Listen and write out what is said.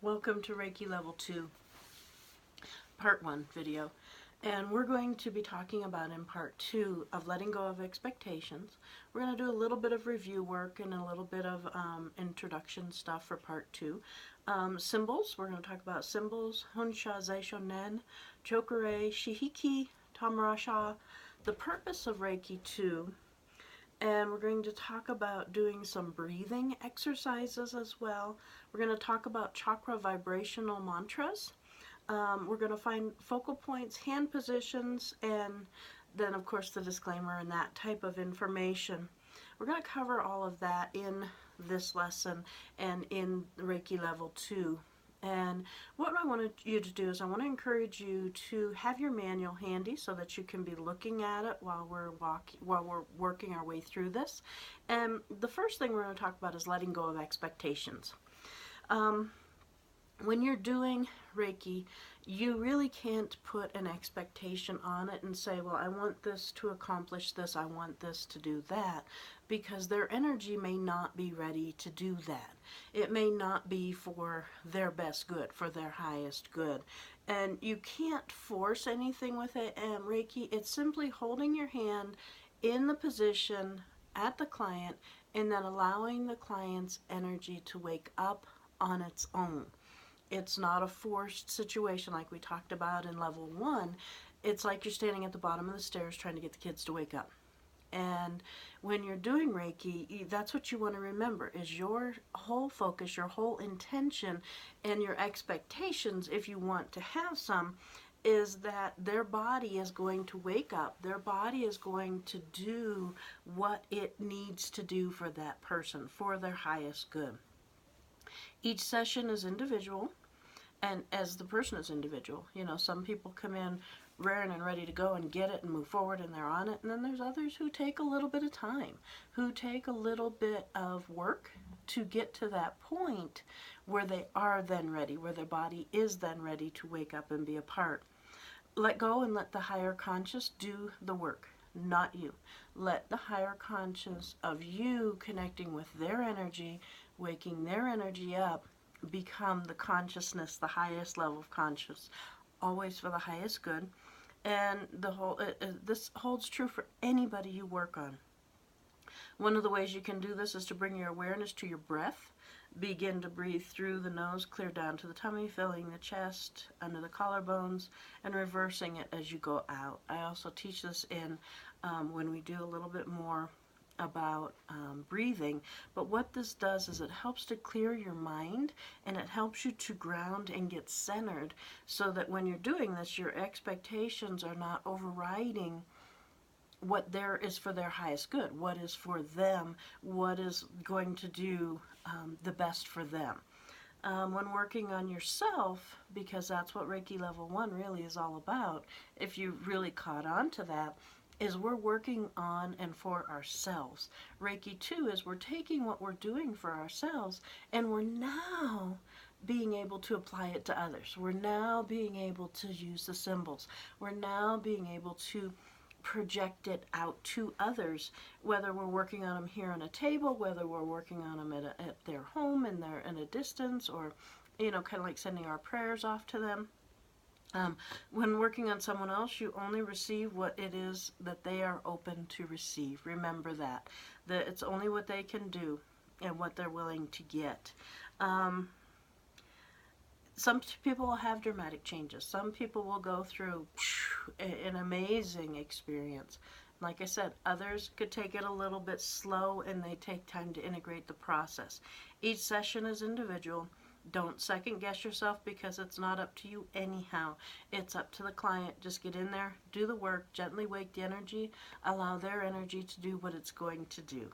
Welcome to Reiki Level 2, Part 1 video. And we're going to be talking about in Part 2 of letting go of expectations. We're going to do a little bit of review work and a little bit of introduction stuff for Part 2. Symbols, we're going to talk about symbols, Hunsha, Zeishonen, Chokure, Shihiki, Tamarasha, the purpose of Reiki 2, and we're going to talk about doing some breathing exercises as well. We're going to talk about chakra vibrational mantras. We're going to find focal points, hand positions, and then of course the disclaimer and that type of information. We're going to cover all of that in this lesson and in Reiki Level 2. And what I wanted you to do is I want to encourage you to have your manual handy so that you can be looking at it while we're working our way through this. And the first thing we're going to talk about is letting go of expectations. When you're doing Reiki, you really can't put an expectation on it and say, well, I want this to accomplish this, I want this to do that, because their energy may not be ready to do that. It may not be for their best good, for their highest good. And you can't force anything with it. And Reiki, it's simply holding your hand in the position at the client and then allowing the client's energy to wake up on its own. It's not a forced situation like we talked about in Level 1. It's like you're standing at the bottom of the stairs trying to get the kids to wake up. And when you're doing Reiki, that's what you want to remember, is your whole focus, your whole intention, and your expectations, if you want to have some, is that their body is going to wake up. Their body is going to do what it needs to do for that person, for their highest good. Each session is individual, and as the person is individual. You know, some people come in raring and ready to go and get it and move forward and they're on it, and then there's others who take a little bit of time, who take a little bit of work to get to that point where they are then ready, where their body is then ready to wake up and be a part. Let go and let the higher conscious do the work, not you. Let the higher conscious of you connecting with their energy, waking their energy up, become the consciousness, the highest level of conscious, always for the highest good. And this holds true for anybody you work on. One of the ways you can do this is to bring your awareness to your breath. Begin to breathe through the nose, clear down to the tummy, filling the chest, under the collarbones, and reversing it as you go out. I also teach this in when we do a little bit more about breathing, but what this does is it helps to clear your mind, and it helps you to ground and get centered, so that when you're doing this, your expectations are not overriding what there is for their highest good, what is for them, what is going to do the best for them. When working on yourself, because that's what Reiki Level 1 really is all about, if you really caught on to that, is we're working on and for ourselves. Reiki 2 is we're taking what we're doing for ourselves and we're now being able to apply it to others. We're now being able to use the symbols. We're now being able to project it out to others, whether we're working on them here on a table, whether we're working on them at their home and they're in a distance, or, you know, kind of like sending our prayers off to them. When working on someone else, you only receive what it is that they are open to receive. Remember that it's only what they can do and what they're willing to get. Some people will have dramatic changes. Some people will go through an amazing experience. Like I said, others could take it a little bit slow and they take time to integrate the process. Each session is individual. Don't second guess yourself, because it's not up to you anyhow. It's up to the client. Just get in there, do the work, gently wake the energy, allow their energy to do what it's going to do.